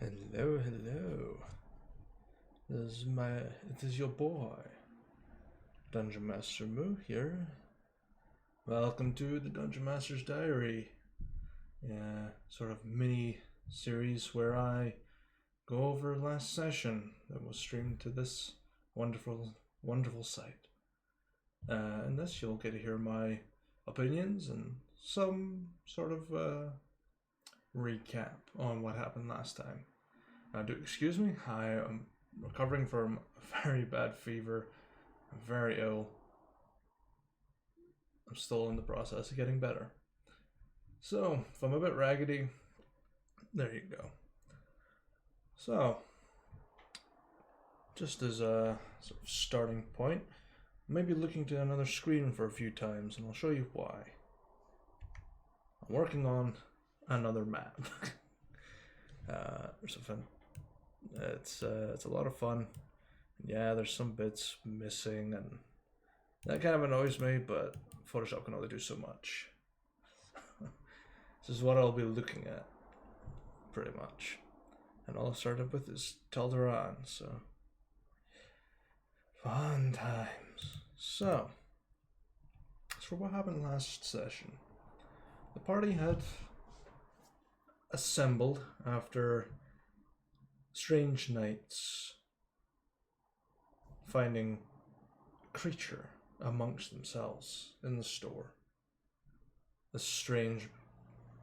Hello, hello. It is your boy, Dungeon Master Moo here. Welcome to the Dungeon Master's Diary. Yeah, sort of mini series where I go over last session that was streamed to this wonderful, wonderful site. In this, you'll get to hear my opinions and some sort of recap on what happened last time. Now, do excuse me, I am recovering from a very bad fever. I'm very ill. I'm still in the process of getting better. So, if I'm a bit raggedy, there you go. So, just as a sort of starting point, I may be looking to another screen for a few times, and I'll show you why. I'm working on another map. It's a lot of fun. Yeah, there's some bits missing, and that kind of annoys me, but Photoshop can only do so much. This is what I'll be looking at, pretty much. And all I started with is Talderan, so fun times. So, as for what happened last session, the party had assembled after strange nights, finding a creature amongst themselves in the store. This strange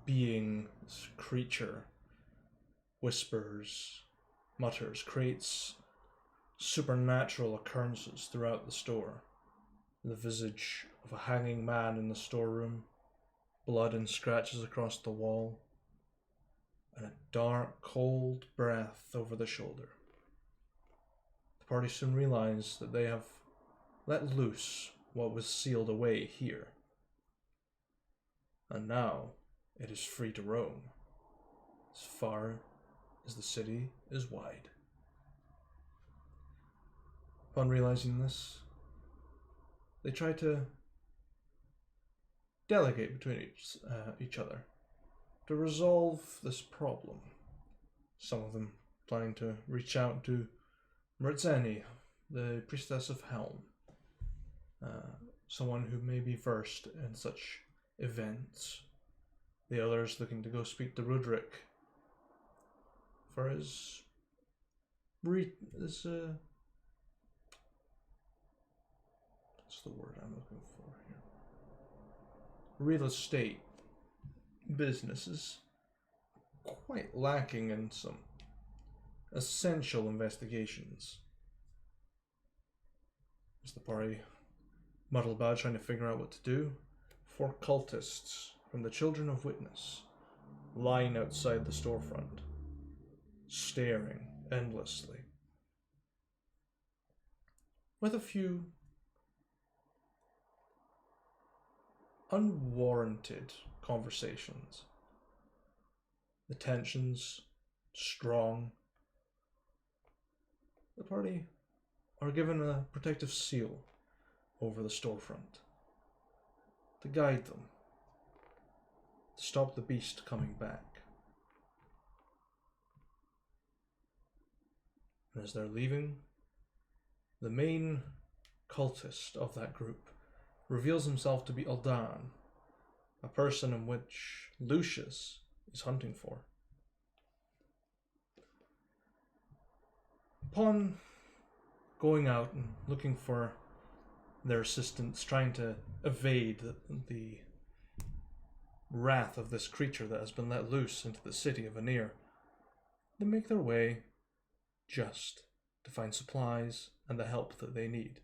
being, this creature, whispers, mutters, creates supernatural occurrences throughout the store. The visage of a hanging man in the storeroom, blood and scratches across the wall, and a dark, cold breath over the shoulder. The party soon realized that they have let loose what was sealed away here, and now it is free to roam, as far as the city is wide. Upon realizing this, they try to delegate between each other to resolve this problem. Some of them planning to reach out to Mrzeni, the priestess of Helm, someone who may be versed in such events. The others looking to go speak to Rudrick for his what's the word I'm looking for here? Real estate business is quite lacking in some essential investigations. As the party muddle about trying to figure out what to do, 4 cultists from the Children of Witness lying outside the storefront, staring endlessly, with a few unwarranted conversations. The tensions strong. The party are given a protective seal over the storefront to guide them, to stop the beast coming back. And as they're leaving, the main cultist of that group reveals himself to be Aldan, a person in which Lucius is hunting for. Upon going out and looking for their assistance, trying to evade the wrath of this creature that has been let loose into the city of Anir, they make their way just to find supplies and the help that they need.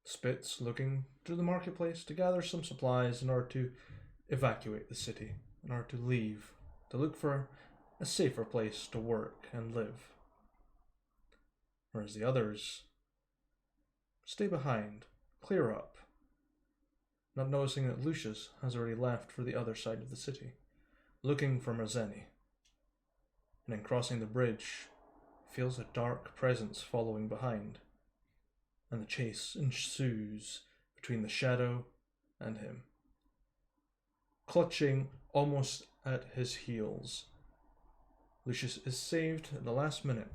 Spitz looking through the marketplace to gather some supplies in order to evacuate the city, in order to leave, to look for a safer place to work and live. Whereas the others stay behind, clear up, not noticing that Lucius has already left for the other side of the city, looking for Mrzeni. And in crossing the bridge, feels a dark presence following behind, and the chase ensues between the shadow and him. Clutching almost at his heels, Lucius is saved at the last minute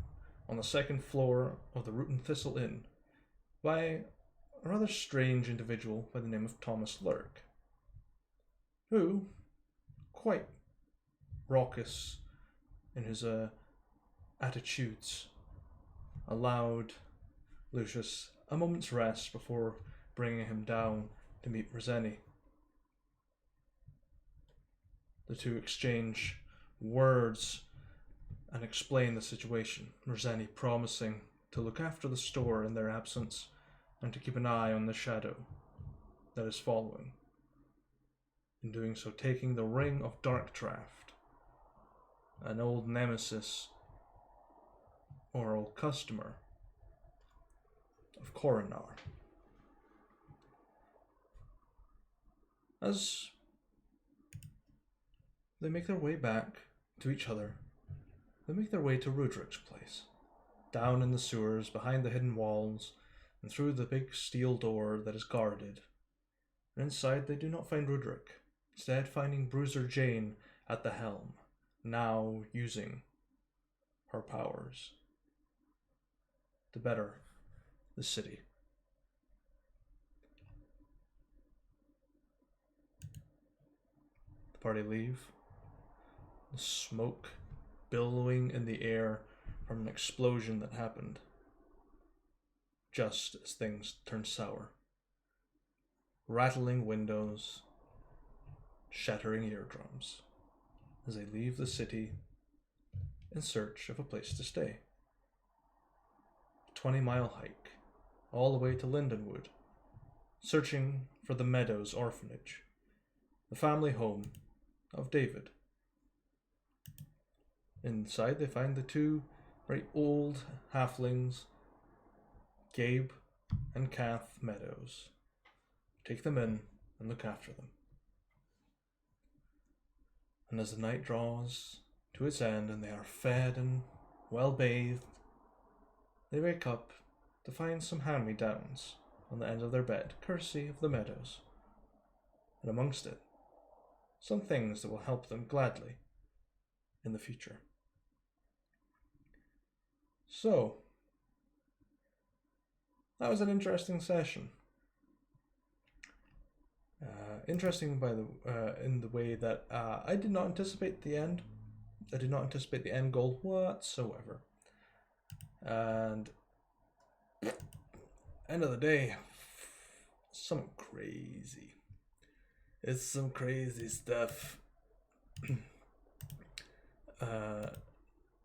on the second floor of the Root and Thistle Inn by a rather strange individual by the name of Thomas Lurk, who, quite raucous in his attitudes, allowed Lucius a moment's rest before bringing him down to meet Roseni. The two exchange words and explain the situation, Roseni promising to look after the store in their absence and to keep an eye on the shadow that is following. In doing so, taking the Ring of Darkdraft, an old nemesis or old customer of Coronar. As they make their way back to each other, they make their way to Rudrick's place, down in the sewers, behind the hidden walls, and through the big steel door that is guarded. And inside they do not find Rudrick, instead finding Bruiser Jane at the helm, now using her powers to better the city. The party leave, the smoke billowing in the air from an explosion that happened just as things turned sour. Rattling windows, shattering eardrums, as they leave the city in search of a place to stay. A 20-mile hike, all the way to Lindenwood, searching for the Meadows Orphanage, the family home of David. Inside they find the two very old halflings, Gabe and Kath Meadows. Take them in and look after them. And as the night draws to its end and they are fed and well bathed, they wake up to find some hand-me-downs on the end of their bed, courtesy of the Meadows. And amongst it, some things that will help them gladly in the future. So, that was an interesting session. Interesting in the way that I did not anticipate the end. I did not anticipate the end goal whatsoever. And end of the day, something crazy. It's some crazy stuff.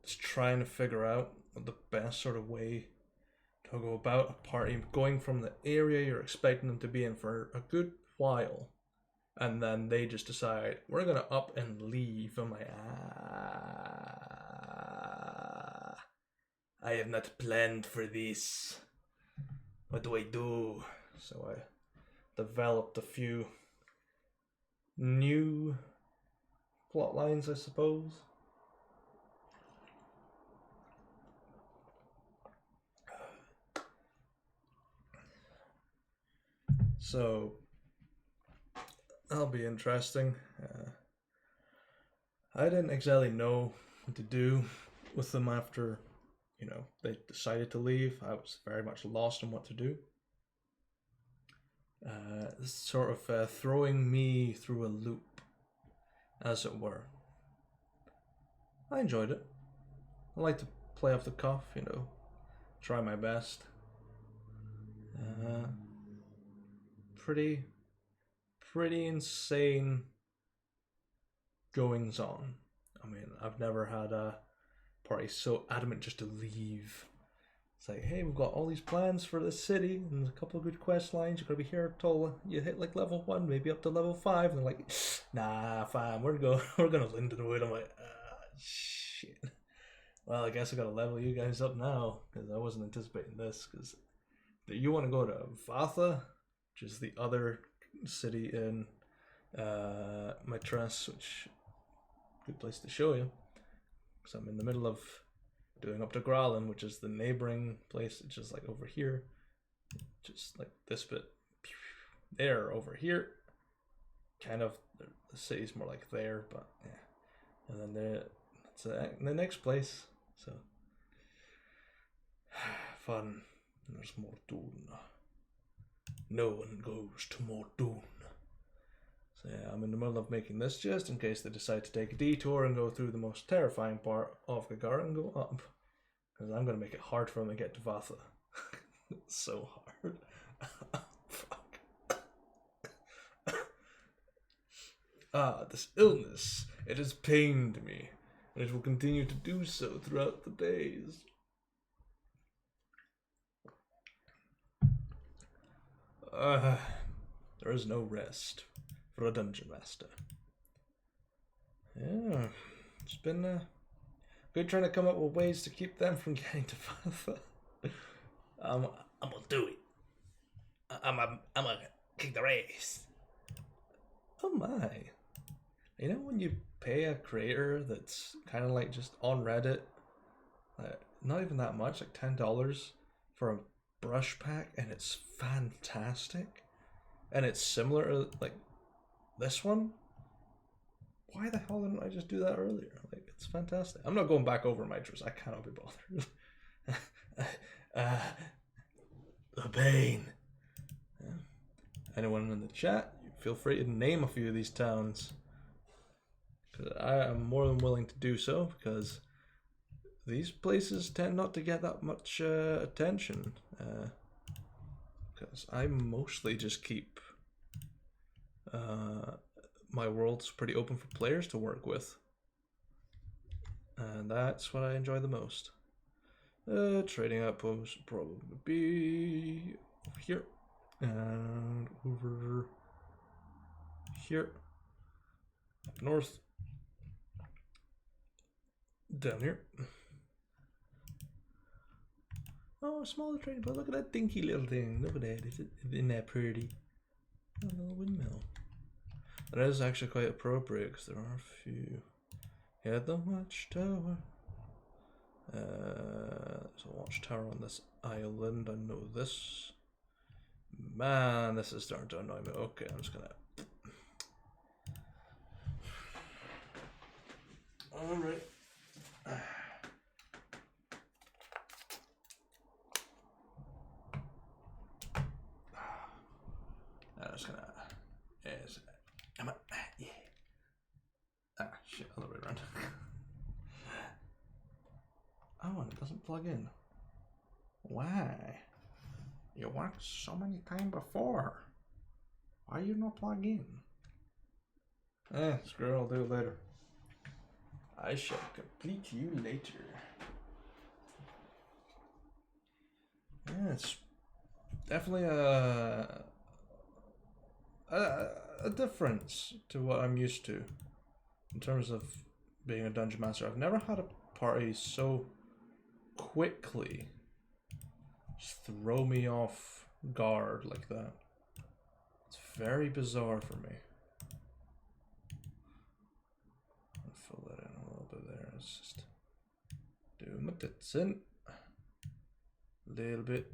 Just trying to figure out the best sort of way to go about a party, going from the area you're expecting them to be in for a good while, and then they just decide, we're gonna up and leave. I'm like, I have not planned for this. What do I do? So I developed a few new plot lines, I suppose. So that'll be interesting. I didn't exactly know what to do with them after, they decided to leave. I was very much lost on what to do. Sort of throwing me through a loop, as it were. I enjoyed it. I like to play off the cuff, try my best. Pretty insane goings on. I mean, I've never had a party so adamant just to leave. It's like, hey, we've got all these plans for this city and a couple of good quest lines. You're gonna be here till you hit like level 1, maybe up to level 5. And they're like, nah, fine, we're gonna Lindenwood. I'm like, shit. Well, I guess I gotta level you guys up now because I wasn't anticipating this. Because you want to go to Vatha, which is the other city in Maitras, which good place to show you. So I'm in the middle of doing up to Gralin, which is the neighboring place, which is like over here, just like this bit there over here. Kind of the city's more like there, but yeah. And then It's in the next place. So fun. There's Mordoon. No one goes to Mordoon. So yeah, I'm in the middle of making this just in case they decide to take a detour and go through the most terrifying part of Gagara and go up. Because I'm going to make it hard for them to get to Vatha. It's so hard. Fuck. This illness, it has pained me. And it will continue to do so throughout the days. There is no rest for a dungeon master. Yeah, it's been good trying to come up with ways to keep them from getting to Vatha. I'm gonna do it. I'm gonna kick the race. Oh my! You know when you pay a creator that's kind of like just on Reddit, not even that much, like $10 for a brush pack, and it's fantastic, and it's similar to like this one. Why the hell didn't I just do that earlier? Like, it's fantastic. I'm not going back over Mitras. I cannot be bothered. The pain. Yeah. Anyone in the chat, feel free to name a few of these towns. Because I am more than willing to do so, because these places tend not to get that much attention. Because I mostly just keep my worlds pretty open for players to work with. And that's what I enjoy the most. Trading outposts would probably be over here. And over here. Up north. Down here. Oh, a smaller trading post. Look at that dinky little thing. Look at that. Isn't that pretty? A little windmill. That is actually quite appropriate because there are a few. Yeah, the watchtower. There's a watchtower on this island. I know this. Man, this is starting to annoy me. Okay, I'm just gonna. Alright. I'm just gonna. Yeah. Ah, shit, other way around. Oh, and it doesn't plug in. Why? You worked so many times before. Why you not plug in? Screw it, I'll do it later. I shall complete you later. Yeah, it's definitely a difference to what I'm used to in terms of being a dungeon master. I've never had a party so quickly just throw me off guard like that. It's very bizarre for me. I'll fill that in a little bit there. It's just doing my tits in a little bit.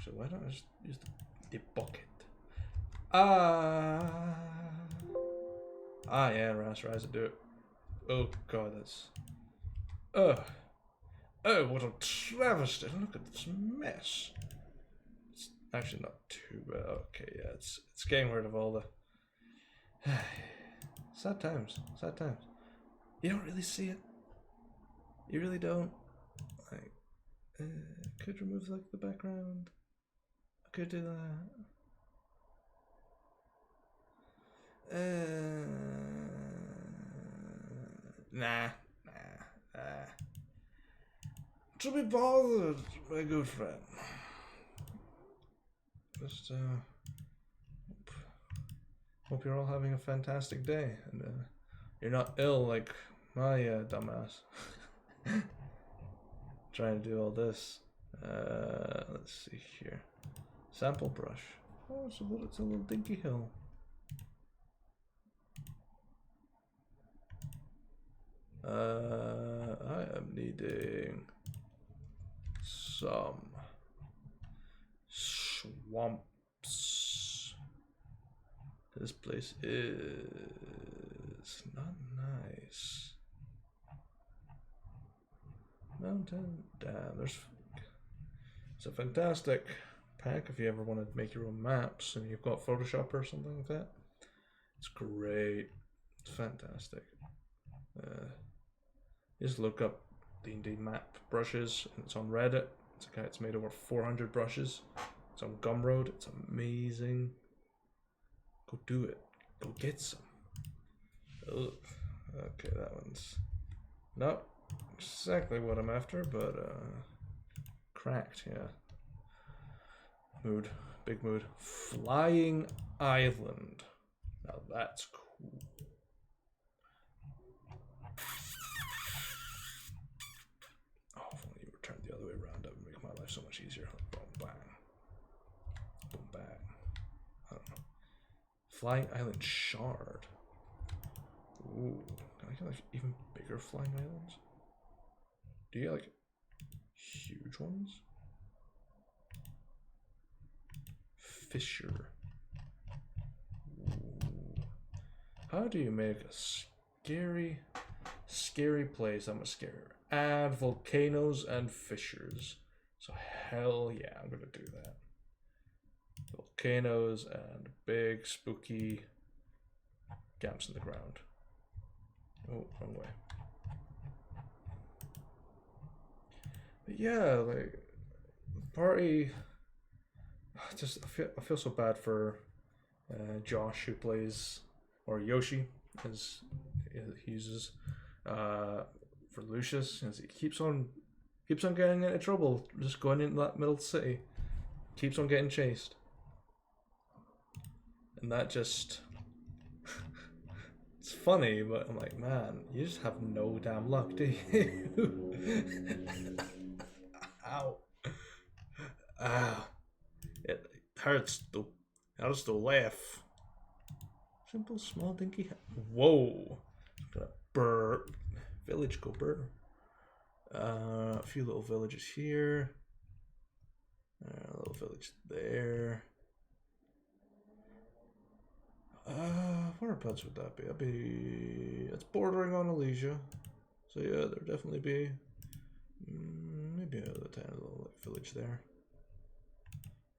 So why don't I just use the bucket? Yeah, rasterize it, do it. Oh god, that's. Oh, what a travesty! Look at this mess. It's actually not too bad. Okay, yeah, it's getting rid of all the sad times. Sad times. You don't really see it. You really don't. Like, could remove like the background. I could do that. Nah. To be bothered, my good friend. Just hope you're all having a fantastic day, and you're not ill like my dumbass. Trying to do all this. Let's see here. Sample brush. Oh, it's a little dinky hill. I am needing some swamps. This place is not nice. Mountain. Damn, it's a fantastic pack if you ever want to make your own maps and you've got Photoshop or something like that. It's great. It's fantastic. Just look up D&D map brushes, and it's on Reddit. It's made over 400 brushes. It's on Gumroad. It's amazing. Go do it. Go get some. Ugh. Okay, that one's not exactly what I'm after, but cracked, yeah. Mood, big mood. Flying Island. Now that's cool. Oh, if only you were turned the other way around, that would make my life so much easier. Boom, bang. Boom, bang. I don't know. Flying Island Shard. Ooh, can I get like even bigger flying islands? Do you get like huge ones? Fissure. Ooh. How do you make a scary place that much scarier? Add volcanoes and fissures. So hell yeah, I'm gonna do that. Volcanoes and big spooky gaps in the ground. Oh, wrong way. But yeah, like party. I feel so bad for Josh, who plays, or Yoshi, as he uses, for Lucius, as he keeps on getting into trouble, just going into that middle city, keeps on getting chased, and that just. It's funny, but I'm like, man, you just have no damn luck, do you? Ow. Ah. It hurts to laugh. Simple, small, dinky. Whoa. Burr. Village go burr. A few little villages here. A little village there. Whereabouts would that be? It's bordering on Elysia. So yeah, there'd definitely be maybe a tiny little village there.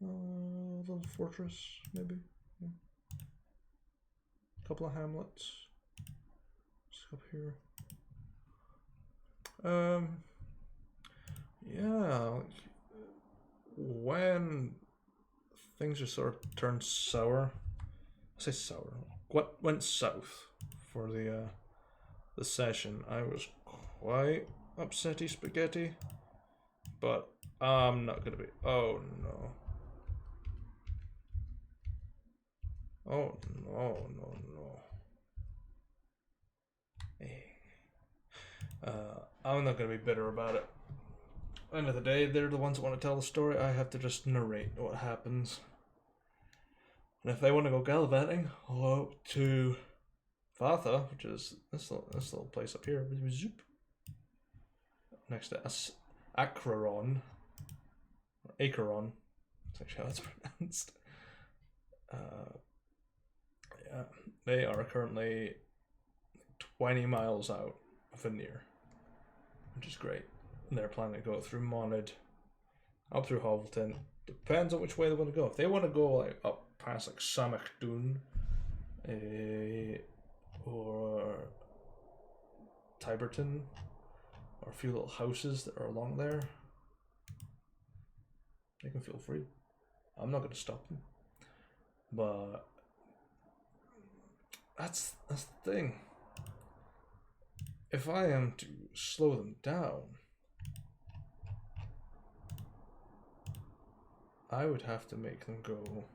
A little fortress, maybe. Yeah. Couple of hamlets. Just up here. Yeah, like when things just sort of turned sour. I say sour. What went south for the session? I was quite upsetty spaghetti, but I'm not gonna be. Oh no. Oh no. I'm not gonna be bitter about it. End of the day, they're the ones that want to tell the story. I have to just narrate what happens. And if they want to go gallivanting, hello to Vatha, which is this little place up here, next to Acheron, or Acheron, that's actually how it's pronounced. Yeah, they are currently 20 miles out of Vanir, which is great. And they're planning to go through Monad, up through Hovelton. Depends on which way they want to go. If they want to go like up past like Samakdun, or Tiberton, or a few little houses that are along there, they can feel free. I'm not going to stop them. But that's the thing. If I am to slow them down, I would have to make them go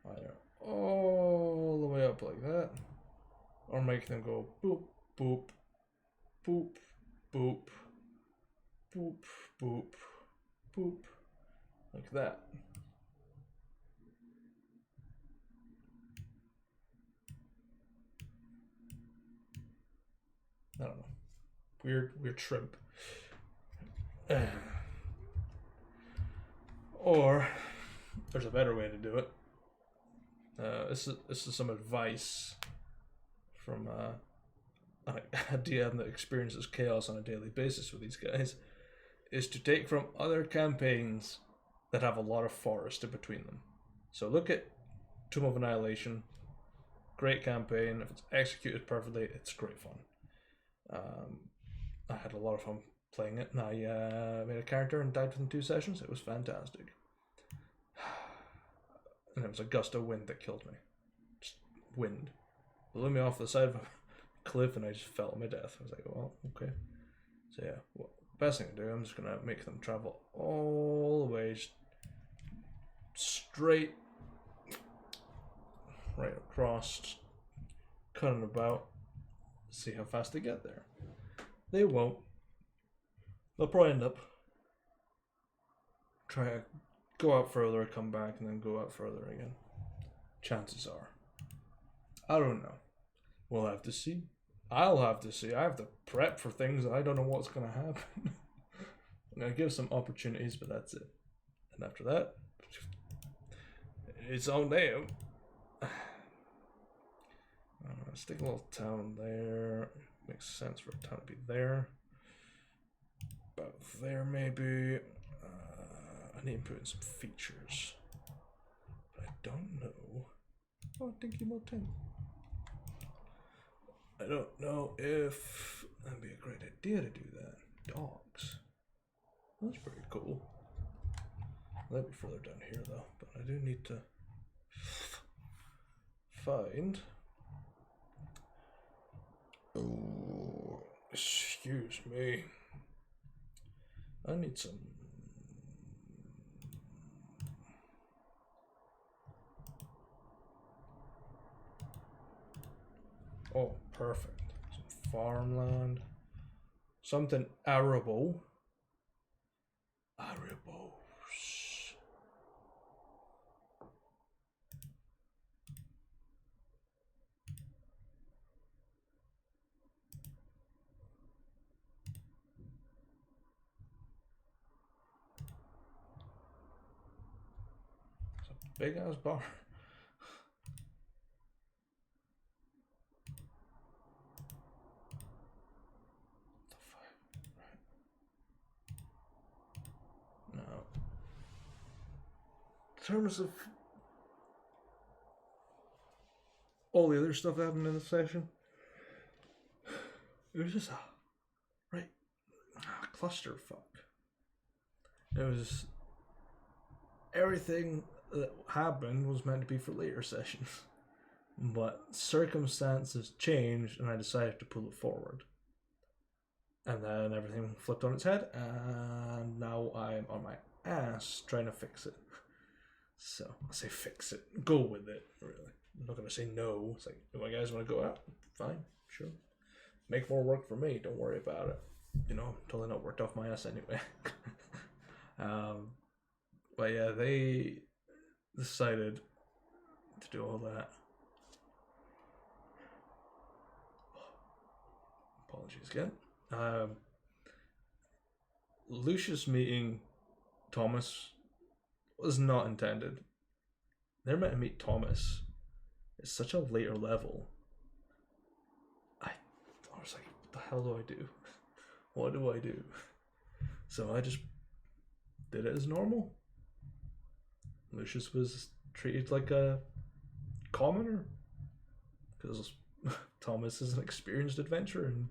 either all the way up like that, or make them go boop, boop, boop, boop, boop, boop, boop, like that. I don't know. Weird shrimp. Or there's a better way to do it. This is some advice from a DM that experiences chaos on a daily basis with these guys, is to take from other campaigns that have a lot of forest in between them. So look at Tomb of Annihilation. Great campaign. If it's executed perfectly, it's great fun. I had a lot of fun playing it, and I made a character and died within 2 sessions. It was fantastic. And it was a gust of wind that killed me. Just wind. Blew me off the side of a cliff, and I just fell to my death. I was like, well, okay. So yeah, well, best thing to do, I'm just going to make them travel all the way, just straight right across, cutting about, see how fast they get there. They won't. They'll probably end up try to go out further, come back, and then go out further again. Chances are. I don't know. We'll have to see. I'll have to see. I have to prep for things I don't know what's going to happen. I'm going to give some opportunities, but that's it. And after that, it's on them. Stick a little town there. Makes sense for a town to be there. About there, maybe. I need to put in some features. But I don't know. Oh, Dinky Mountain. I don't know if that'd be a great idea to do that. Dogs. That's pretty cool. That'd be further down here, though. But I do need to find. Oh, excuse me. I need some. Oh, perfect. Some farmland. Something arable. Arable. Big ass bar. The fuck? Right. No. In terms of all the other stuff that happened in the session, it was just a clusterfuck. It was everything that happened was meant to be for later sessions, but circumstances changed and I decided to pull it forward, and then everything flipped on its head, and now I'm on my ass trying to fix it. So I say fix it, go with it. Really, I'm not gonna say no. It's like, do you guys want to go out? Fine, sure. Make more work for me. Don't worry about it. You know, I'm totally not worked off my ass anyway. But yeah, they decided to do all that. Apologies again. Lucius meeting Thomas was not intended. They're meant to meet Thomas. It's such a later level. I was like, what the hell do I do? What do I do? So I just did it as normal. Lucius was treated like a commoner because Thomas is an experienced adventurer and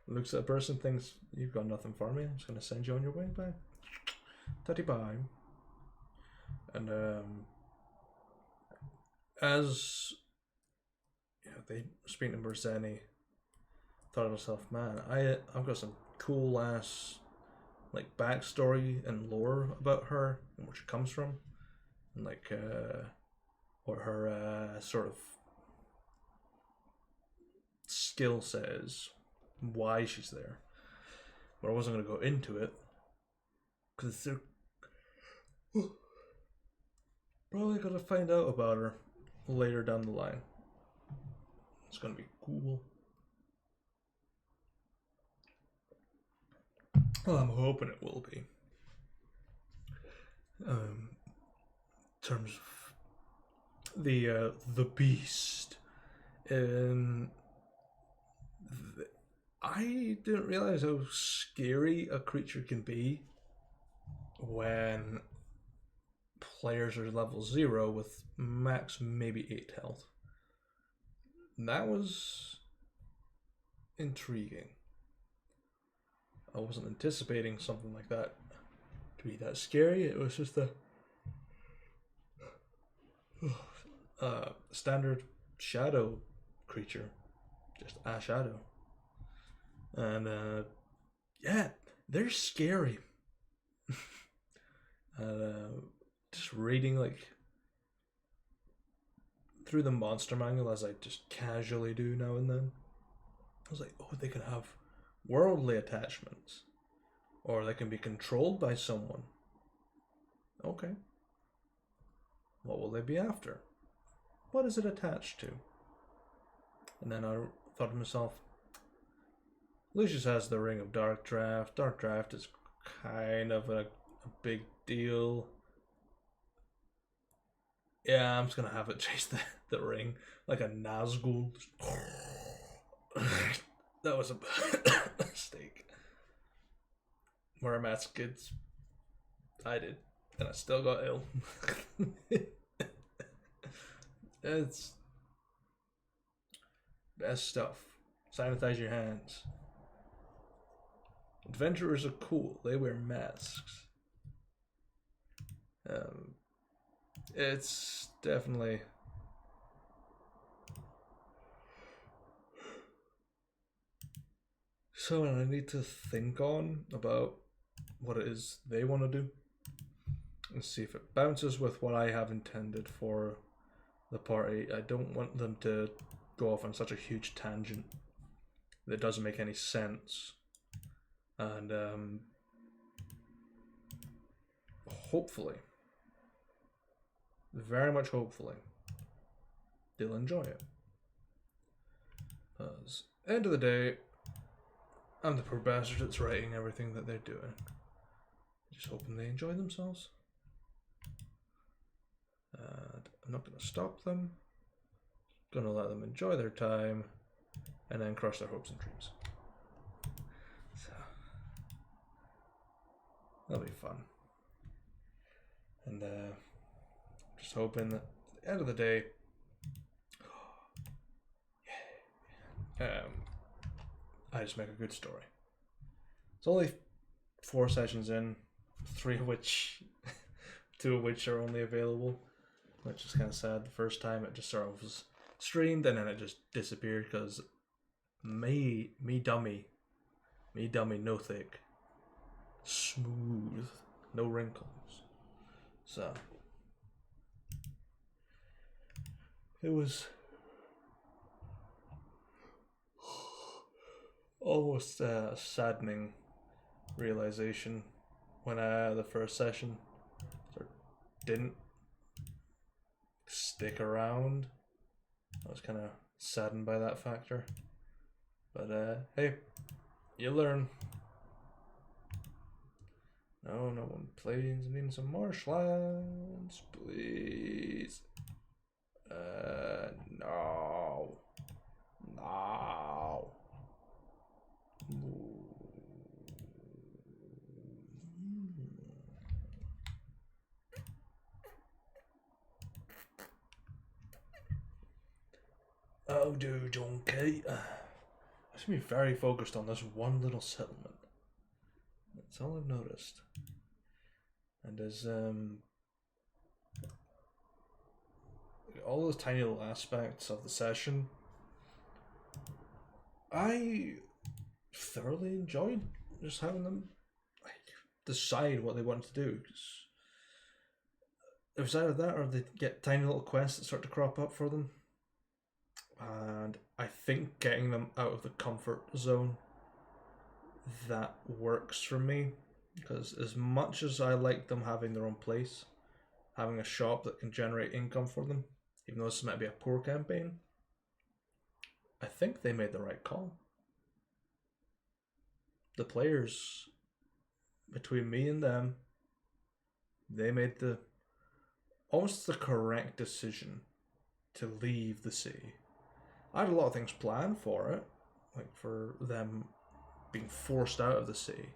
looks at a person and thinks, you've got nothing for me, I'm just going to send you on your way. Bye. Tatty bye. And as you know, they speaking to Berzeni, thought to myself, man, I've got some cool ass like backstory and lore about her and where she comes from, and like what her sort of skill set is, why she's there. But I wasn't going to go into it because they're probably going to find out about her later down the line. It's going to be cool. Well, I'm hoping it will be. In terms of the beast, I didn't realize how scary a creature can be when players are level 0 with max maybe 8 health. And that was intriguing. I wasn't anticipating something like that to be that scary. It was just a standard shadow creature, just a shadow. And yeah, they're scary. Just reading like through the monster manual, as I just casually do now and then, I was like, oh, they can have worldly attachments, or they can be controlled by someone. Okay, what will they be after? What is it attached to? And then I thought to myself, Lucius has the Ring of Dark Draft. Dark Draft is kind of a big deal. Yeah, I'm just gonna have it chase the ring like a Nazgul. That was a mistake. Where I'm at, kids. I did, and I still got ill. It's best stuff. Sanitize your hands. Adventurers are cool. They wear masks. It's definitely something I need to think on about what it is they want to do and see if it bounces with what I have intended for the party. I don't want them to go off on such a huge tangent that doesn't make any sense. And hopefully, very much hopefully, they'll enjoy it. Because end of the day, I'm the poor bastard that's writing everything that they're doing. Just hoping they enjoy themselves. And I'm not going to stop them. Going to let them enjoy their time and then crush their hopes and dreams. So, that'll be fun. And just hoping that at the end of the day, I just make a good story. It's only 4 sessions in, 3 of which, 2 of which are only available, which is kind of sad. The first time it just sort of was streamed and then it just disappeared because me dummy, no thick, smooth, no wrinkles. So it was almost a saddening realization when the first session sort of didn't stick around. I was kind of saddened by that factor. But hey, you learn. No one plays in some marshlands, please. No. Oh, dude, okay. I should be very focused on this one little settlement. That's all I've noticed. And there's all those tiny little aspects of the session, I thoroughly enjoyed just having them like decide what they want to do. Cause it was either that or they get tiny little quests that start to crop up for them. And I think getting them out of the comfort zone, that works for me. Because as much as I like them having their own place, having a shop that can generate income for them, even though this might be a poor campaign, I think they made the right call. The players, between me and them, they made almost the correct decision to leave the city. I had a lot of things planned for it. like for them being forced out of the city.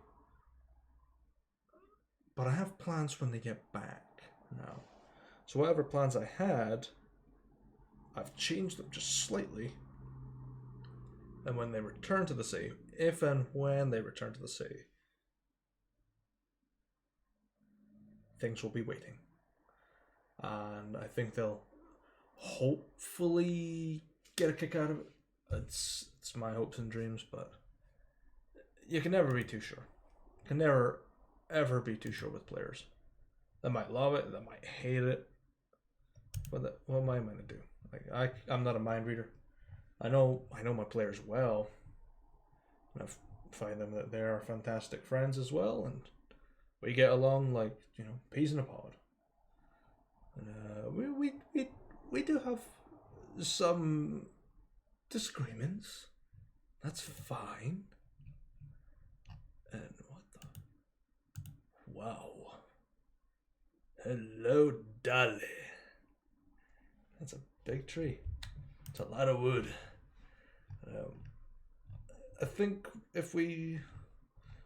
But I have plans when they get back now. So whatever plans I had, I've changed them just slightly. And when they return to the city, if and when they return to the city, things will be waiting. And I think they'll hopefully get a kick out of it. It's my hopes and dreams, but you can never be too sure. You can never ever be too sure with players. They might love it, they might hate it. What am I going to do? Like I'm not a mind reader. I know my players well. And I find them that they are fantastic friends as well, and we get along like peas in a pod. And we do have some disagreements. That's fine. And what the? Wow. Hello, Dolly. That's a big tree. It's a lot of wood. I think if we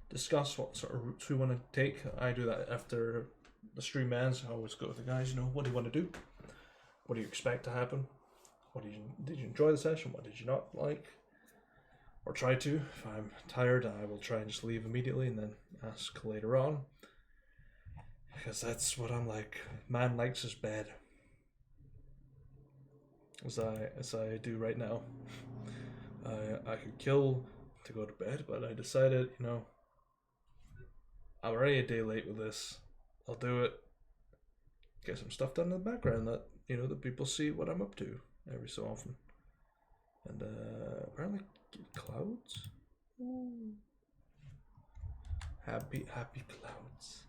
discuss what sort of routes we want to take, I do that after the stream ends. I always go with the guys, what do you want to do? What do you expect to happen? Did you enjoy the session? What did you not like? Or try to. If I'm tired, I will try and just leave immediately and then ask later on. Because that's what I'm like. Man likes his bed. As I do right now. I could kill to go to bed, but I decided, I'm already a day late with this. I'll do it. Get some stuff done in the background that, that people see what I'm up to every so often. And apparently clouds. Ooh. Happy clouds.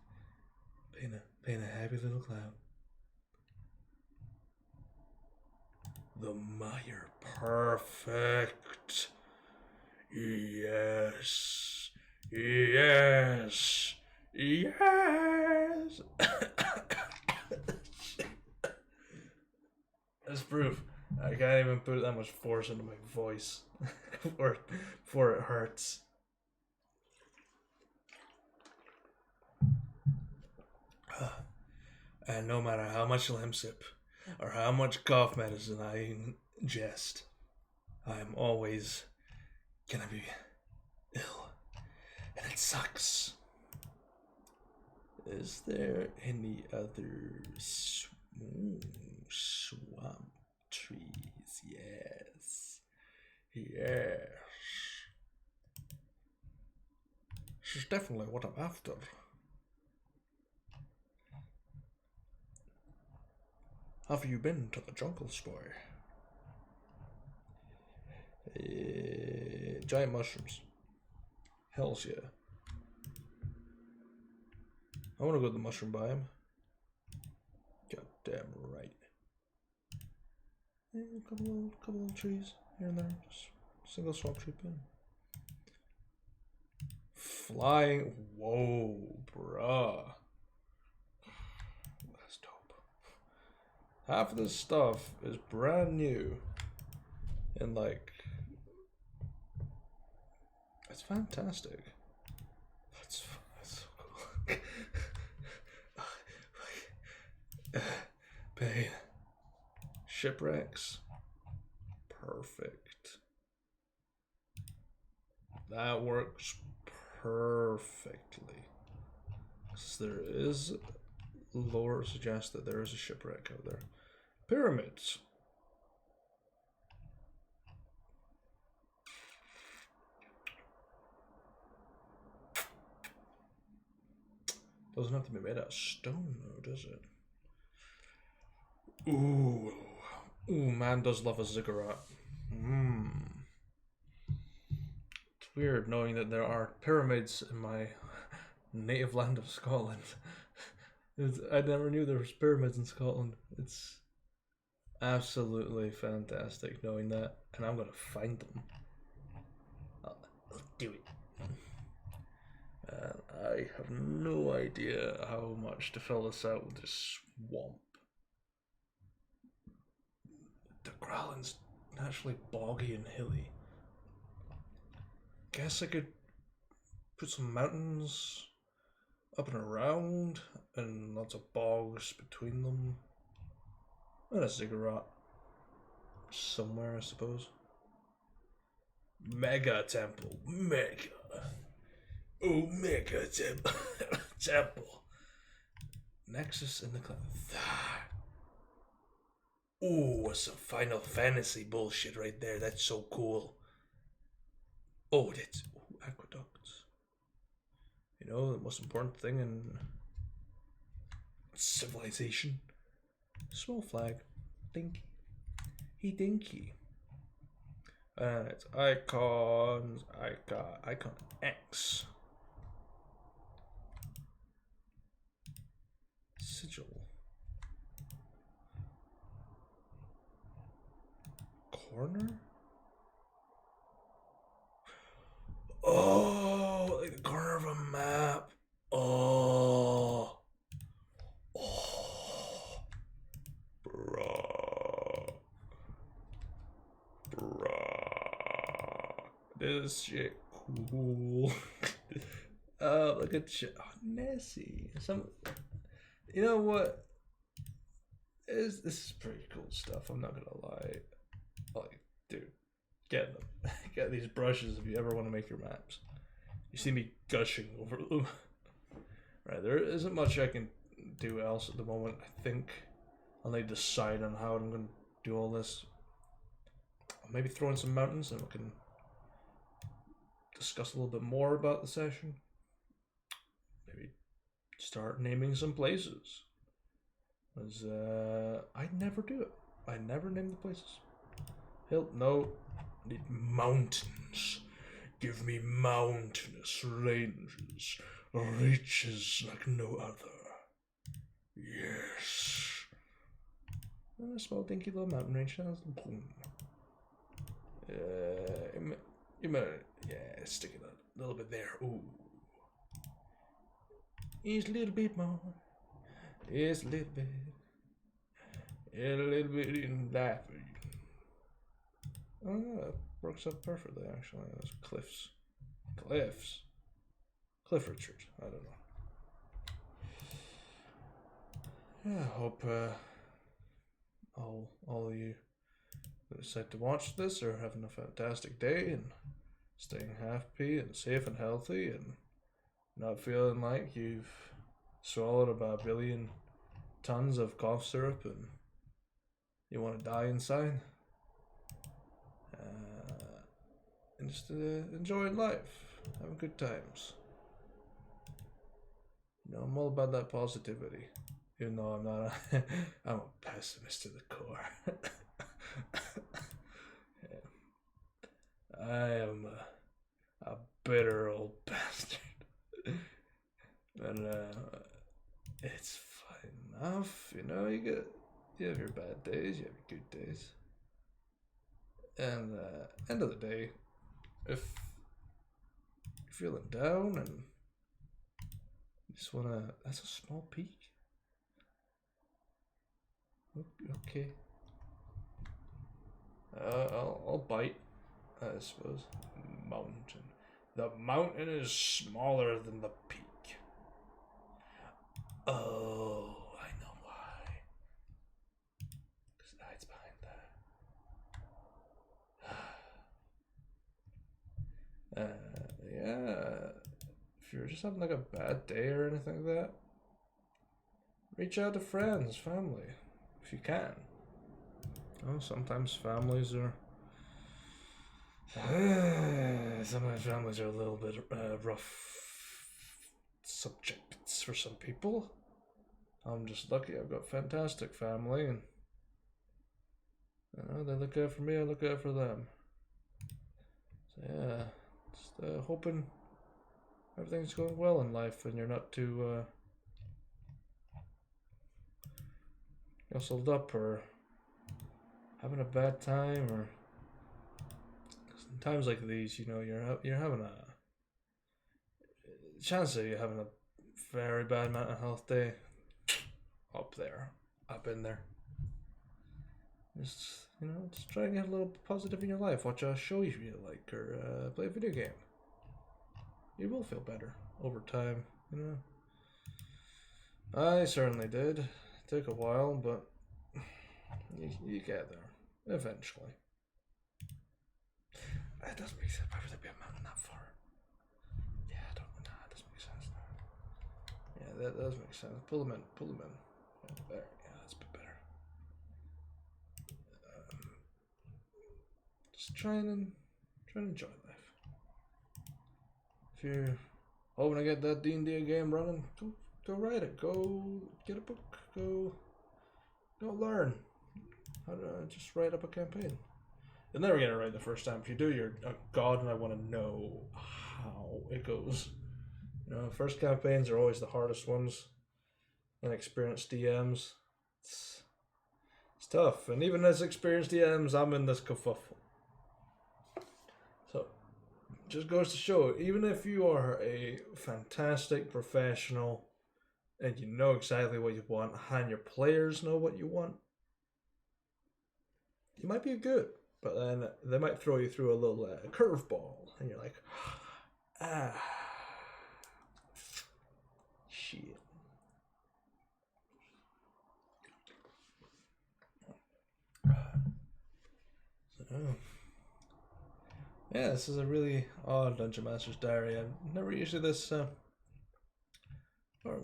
Paint a happy little cloud. The mire, perfect. Yes. That's proof. I can't even put that much force into my voice before it hurts. And no matter how much Lemsip or how much cough medicine I ingest, I'm always gonna be ill. And it sucks. Is there any other swamp trees? Yes. This is definitely what I'm after. Have you been to the jungle spy? Giant mushrooms. Hells yeah. I want to go to the mushroom biome. Goddamn right. A couple of trees here and there. Just single swamp tree pin. Flying. Whoa, bruh. That's dope. Half of this stuff is brand new. And it's fantastic. That's so cool. Pain. Shipwrecks. Perfect. That works perfectly. So there is lore suggests that there is a shipwreck out there. Pyramids. Doesn't have to be made out of stone though, does it? Ooh, man does love a ziggurat. It's weird knowing that there are pyramids in my native land of Scotland. I never knew there was pyramids in Scotland. It's absolutely fantastic knowing that, and I'm gonna find them. I'll do it. And I have no idea how much to fill this out with this swamp. The Growling's naturally boggy and hilly. guess I could put some mountains up and around, and lots of bogs between them. And a ziggurat somewhere, I suppose. Mega temple. Mega. Oh, mega temple. Temple. Nexus in the cloud. Oh, some Final Fantasy bullshit right there. That's so cool. Oh, that's aqueducts. You know, the most important thing in civilization. Small flag. Dinky. He dinky. It's icons. Icon X. Sigil. Corner? Oh, like the corner of a map. Oh. Oh. Bruh. This shit cool. Look at shit. Oh, Nessie. You know what? This is pretty cool stuff. I'm not gonna lie. Like, dude, get them. Get these brushes if you ever want to make your maps. You see me gushing over them. Right, there isn't much I can do else at the moment. I think I'll need to decide on how I'm gonna do all this. I'll maybe throw in some mountains and we can discuss a little bit more about the session. Maybe start naming some places. Because I never do it. I never name the places. Hell, no. I need mountains. Give me mountainous ranges, reaches like no other. Yes. A small dinky little mountain range. Boom. You might, yeah, stick it a little bit there. Ooh. Just a little bit more. Just a little bit. A little bit in that. Oh, yeah, that works out perfectly, actually. Those cliffs. Cliff Richard. I don't know. Yeah, I hope all of you that decide to watch this are having a fantastic day and staying happy and safe and healthy and not feeling like you've swallowed about 1 billion tons of cough syrup and you want to die inside. And just enjoying life, having good times. You know, I'm all about that positivity, even though I'm not. I'm a pessimist to the core. Yeah. I am a bitter old bastard, and it's fine enough. You know, you have your bad days, you have your good days, and end of the day, if you're feeling down and you just wanna, that's a small peak. Okay. I'll bite, I suppose. Mountain. The mountain is smaller than the peak. Oh, I know why. Because it hides behind that. Yeah. If you're just having like a bad day or anything like that, reach out to friends, family, if you can. Oh, sometimes families are. Sometimes families are a little bit rough subjects for some people. I'm just lucky I've got fantastic family, and you know, they look out for me, I look out for them. So yeah, just hoping everything's going well in life and you're not too hustled up or having a bad time, or times like these, you know, you're having a chance of you having a very bad mental health day. Up there, I've been there. Just, you know, just try and get a little positive in your life. Watch a show you like, or play a video game. you will feel better over time, you know. I certainly did. It took a while, but you get there eventually. It doesn't make sense. Why would there be a mountain that far? Yeah, I don't know. Nah, it doesn't make sense. Yeah, that does make sense. Pull them in. Pull them in. There. Yeah, that's a bit better. Just try and enjoy life. If you're hoping to get that D&D game running, go write it. Go get a book. Go learn how to just write up a campaign. You'll never get it right the first time. If you do, you're a god, and I want to know how it goes. You know, first campaigns are always the hardest ones. Inexperienced DMs, it's tough. And even as experienced DMs, I'm in this kerfuffle. So, just goes to show, even if you are a fantastic professional and you know exactly what you want, and your players know what you want, you might be good, but then they might throw you through a little curveball, and you're like, shit. So, yeah, this is a really odd Dungeon Master's Diary. I'm never usually this, or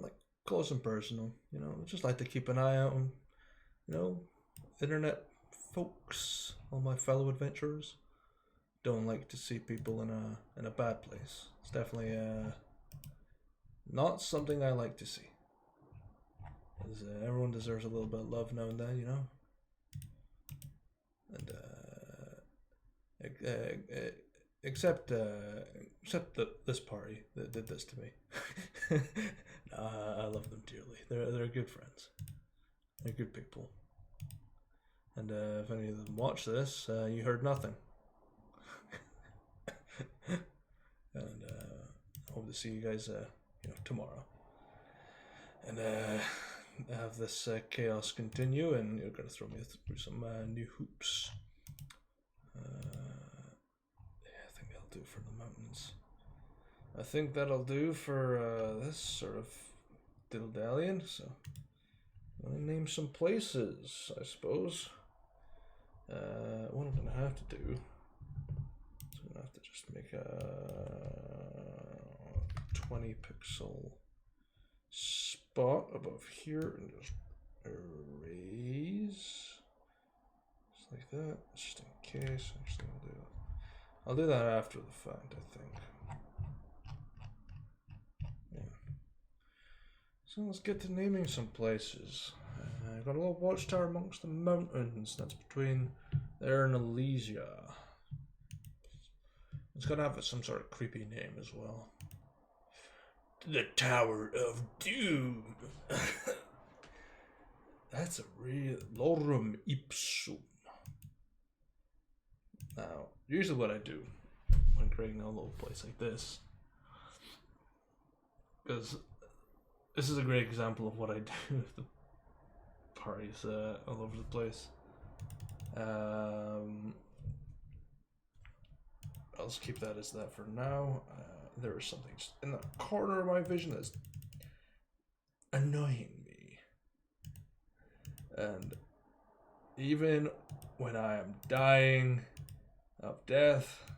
like close and personal. You know, I just like to keep an eye out on, you know, internet folks, all my fellow adventurers. Don't like to see people in a bad place. It's definitely not something I like to see. Because everyone deserves a little bit of love now and then, you know. And except this party that did this to me. I love them dearly. They're good friends. They're good people. And if any of them watch this, you heard nothing. And I hope to see you guys, tomorrow. And have this chaos continue, and you're gonna throw me through some new hoops. I think that'll do for the mountains. I think that'll do for this sort of diddle-dallying. So I'm gonna name some places, I suppose. What I'm gonna have to do is I'm gonna have to just make a 20 pixel spot above here and just erase just like that, just in case. Actually, I'll do that after the fact, I think. Yeah. So let's get to naming some places. I've got a little watchtower amongst the mountains. That's between there and Elysia. It's gonna have some sort of creepy name as well. The Tower of Doom. That's a real Lorem Ipsum. Now, usually what I do when creating a little place like this, because this is a great example of what I do with the parties all over the place. I'll just keep that as that for now. There is something just in the corner of my vision that's annoying me. And even when I am dying of death,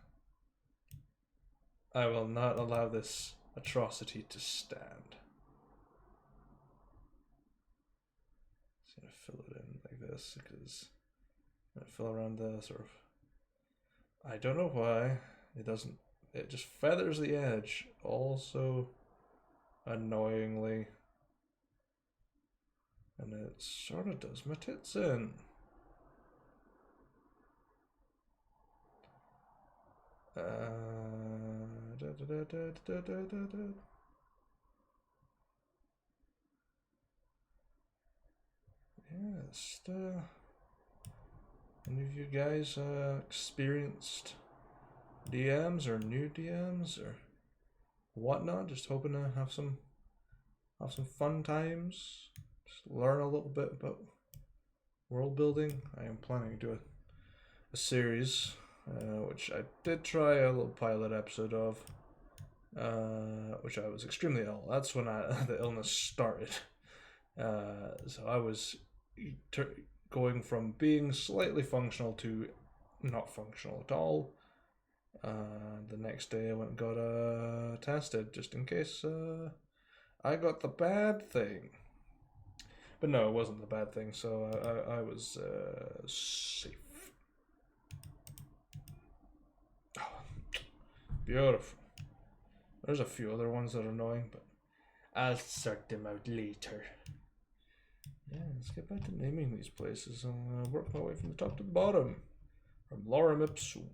I will not allow this atrocity to stand. Just gonna fill it in like this because I'm gonna fill around the sort of. I don't know why it doesn't. It just feathers the edge also annoyingly. And it sort of does my tits in. Yes. Any of you guys experienced DMs or new DMs or whatnot? Just hoping to have some fun times. Just learn a little bit about world building. I am planning to do a series, which I did try a little pilot episode of. which I was extremely ill. That's when the illness started. So I was going from being slightly functional to not functional at all. The next day I went and got tested just in case I got the bad thing. But no, it wasn't the bad thing, so I was safe. Oh, beautiful. There's a few other ones that are annoying, but I'll sort them out later. Yeah, let's get back to naming these places. I'll work my way from the top to the bottom. From Lorem Ipsum.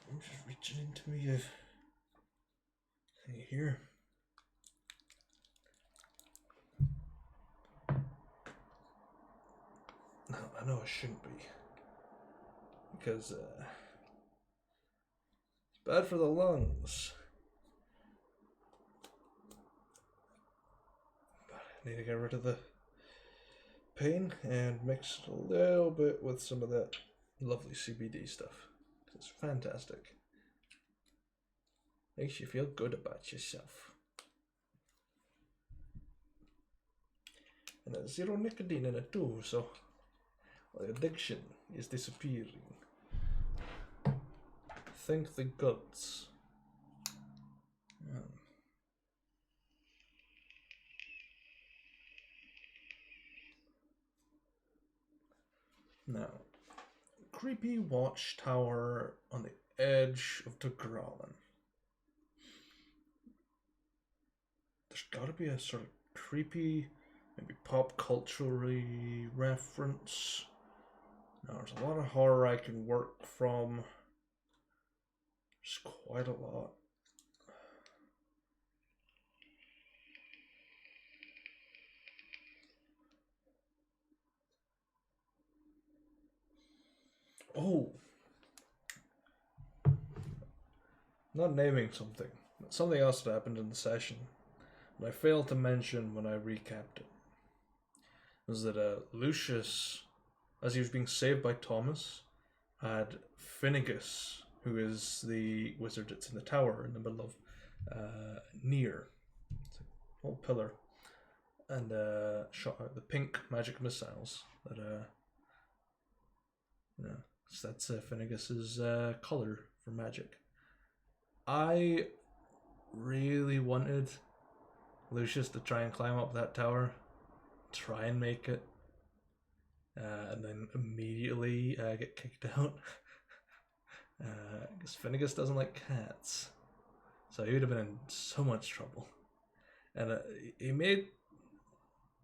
I'm just reaching into me. Here. No, I know I shouldn't be. Because it's bad for the lungs. But I need to get rid of the pain and mix it a little bit with some of that lovely CBD stuff. It's fantastic. Makes you feel good about yourself. And there's zero nicotine in it too, so the addiction is disappearing. Thank the gods. Now, creepy watchtower on the edge of Tigralan. There's got to be a sort of creepy, maybe pop culturally reference. Now, there's a lot of horror I can work from. There's quite a lot. Oh, not naming something. Something else that happened in the session, but I failed to mention when I recapped it, was that Lucius, as he was being saved by Thomas, had Finnegas, who is the wizard that's in the tower in the middle of near. It's a whole pillar. And shot out the pink magic missiles that so that's Finnegas's color for magic. I really wanted Lucius to try and climb up that tower, try and make it, and then immediately get kicked out. Because Finnegas doesn't like cats, so he would have been in so much trouble. And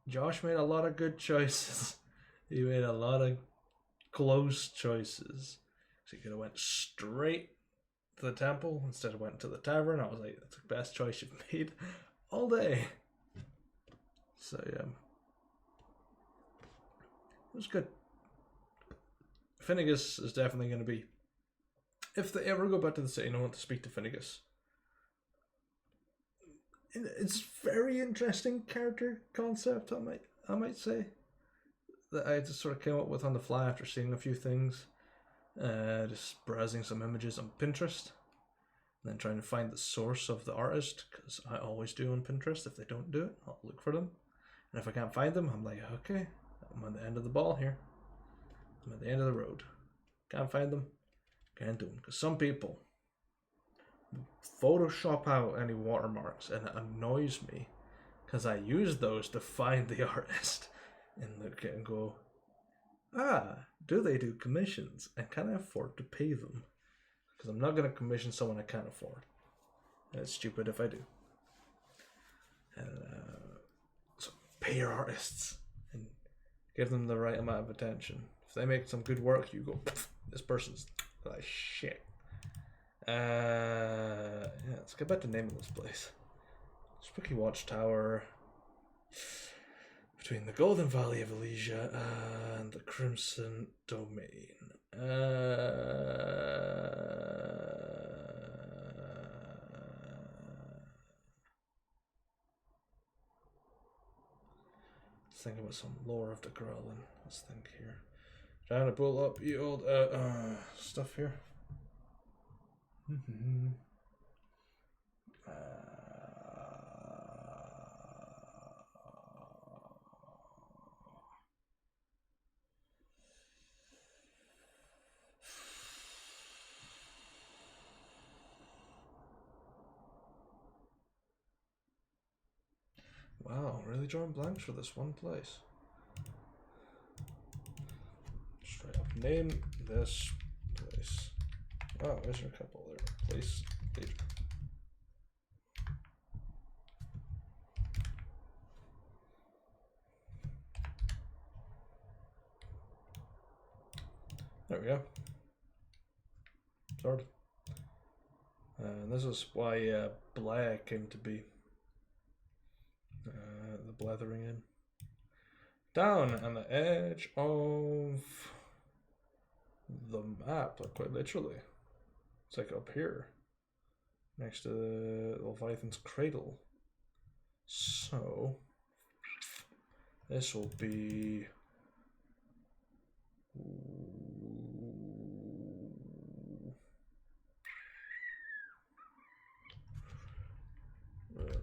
Josh made a lot of good choices. He made a lot of close choices. So he could have went straight to the temple instead of went to the tavern. I was like, that's the best choice you've made all day. So yeah, it was good. Finnegas is definitely going to be, if they ever go back to the city and I want to speak to Finnegas, it's very interesting character concept, I might say, that I just sort of came up with on the fly after seeing a few things, just browsing some images on Pinterest, and then trying to find the source of the artist, because I always do on Pinterest. If they don't do it, I'll look for them, and if I can't find them, I'm like, okay, I'm on the end of the ball here. I'm at the end of the road. Can't find them, can't do them, because some people Photoshop out any watermarks, and it annoys me because I use those to find the artist and look and go, do they do commissions, and can I afford to pay them? Because I'm not going to commission someone I can't afford. And it's stupid if I do. And so pay your artists and give them the right amount of attention. If they make some good work, you go, this person's like shit. Yeah, let's get back to naming this place. Spooky Watchtower between the Golden Valley of Elysia and the Crimson Domain. thinking about some lore of the Growlin. Let's think here. Trying to pull up the old stuff here. Wow, really drawing blanks for this one place. Straight up name this place. Wow, there's a couple there. Place leader. There we go. Sorted. And this is why Blah came to be. The blathering in. Down on the edge of the map, like quite literally. It's like up here, next to the Leviathan's cradle. So this will be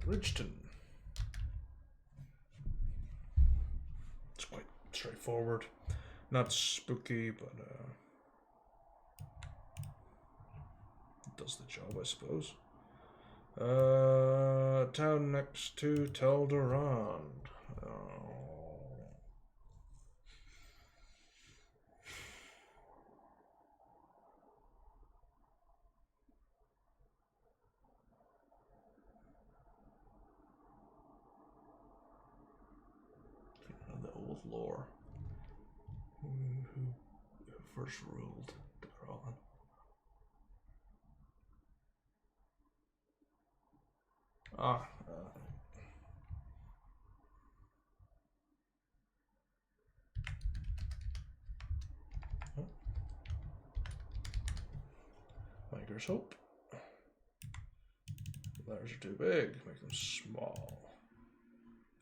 Ridgeton. It's quite straightforward, not spooky, but it does the job, I suppose. Town next to Tel'Doran. The old lore. Who first ruled the Growlin? Miger's Hope. Letters are too big. Make them small.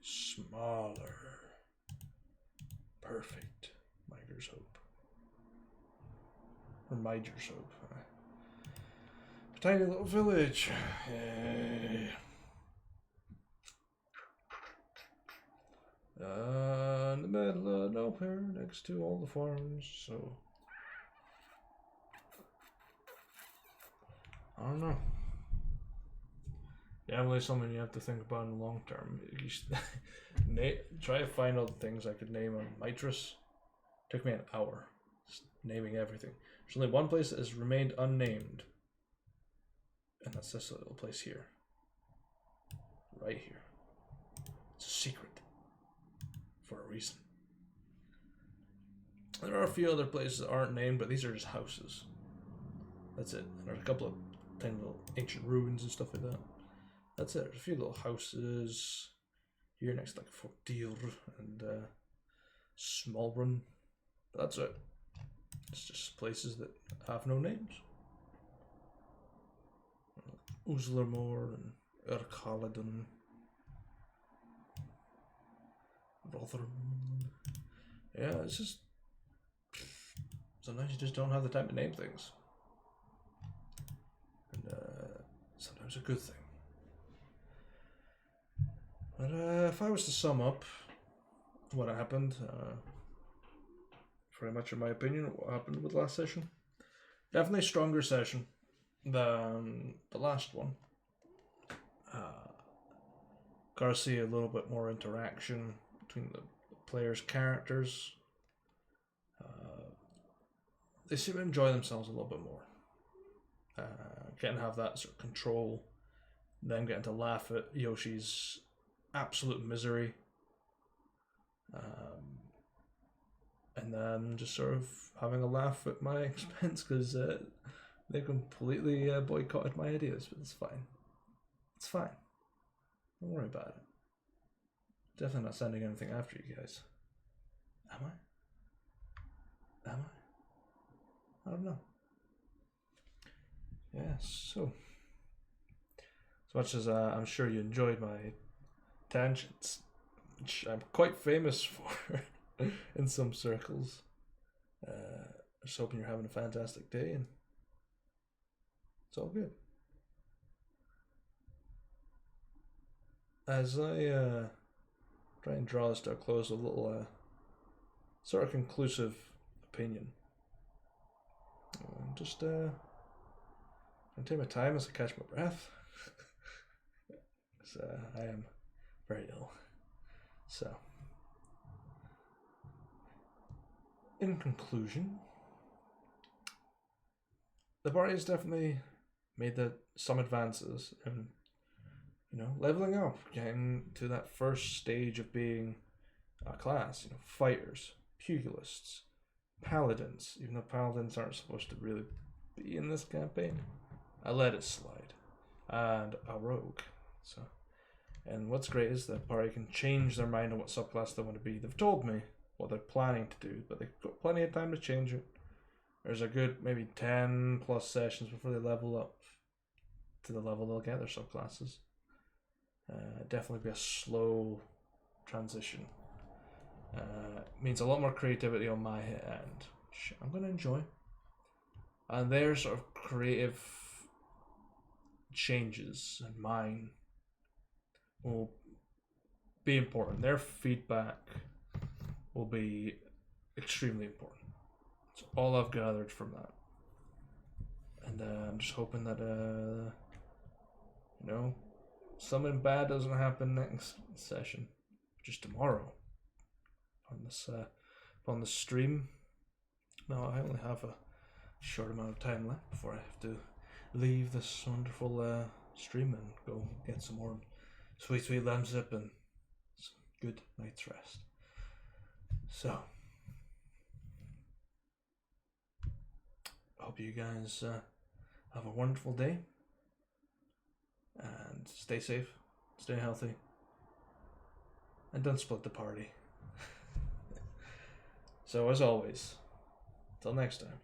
Smaller. Perfect. Miger's Hope. Or Miger's Hope. A tiny little village. In the middle of nowhere, next to all the farms, so I don't know. Definitely something you have to think about in the long term. You should try to find all the things I could name on Mitras. Took me an hour just naming everything. There's only one place that has remained unnamed, and that's this little place here. Right here. It's a secret. For a reason. There are a few other places that aren't named, but these are just houses. That's it. And there's a couple of tiny little ancient ruins and stuff like that. That's it. There's a few little houses here next to like Fort Deer and Smallrun. But that's it. It's just places that have no names. Uzlermore and Erkaladon. Yeah, it's just sometimes you just don't have the time to name things, and sometimes a good thing. But if I was to sum up what happened, pretty much in my opinion, what happened with last session, definitely a stronger session than the last one. Got to see a little bit more interaction between the players' characters. They seem to enjoy themselves a little bit more. Getting to have that sort of control, them getting to laugh at Yoshi's absolute misery, and then just sort of having a laugh at my expense because they completely boycotted my ideas, but it's fine. It's fine. Don't worry about it. Definitely not sending anything after you guys. Am I? I don't know. Yeah, so as much as I'm sure you enjoyed my tangents, which I'm quite famous for in some circles. Just hoping you're having a fantastic day, and it's all good. As I try and draw this to a close, a little sort of conclusive opinion. Just I take my time as I catch my breath. Because I am very ill. So, in conclusion, the party has definitely made some advances in, leveling up, getting to that first stage of being a class. Fighters, pugilists, paladins. Even though paladins aren't supposed to really be in this campaign, I let it slide. And a rogue. So, and what's great is the party can change their mind on what subclass they want to be. They've told me what they're planning to do, but they've got plenty of time to change it. There's a good maybe 10 plus sessions before they level up to the level they'll get their subclasses. Definitely be a slow transition. Means a lot more creativity on my end, which I'm going to enjoy. And their sort of creative changes and mine will be important. Their feedback will be extremely important. It's all I've gathered from that. And I'm just hoping that, something bad doesn't happen next session. Just tomorrow. On the stream. No, I only have a short amount of time left before I have to leave this wonderful stream and go get some more sweet lamb zip and some good night's rest. So, I hope you guys have a wonderful day and stay safe, stay healthy, and don't split the party. So, as always, till next time,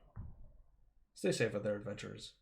stay safe out there, adventurers.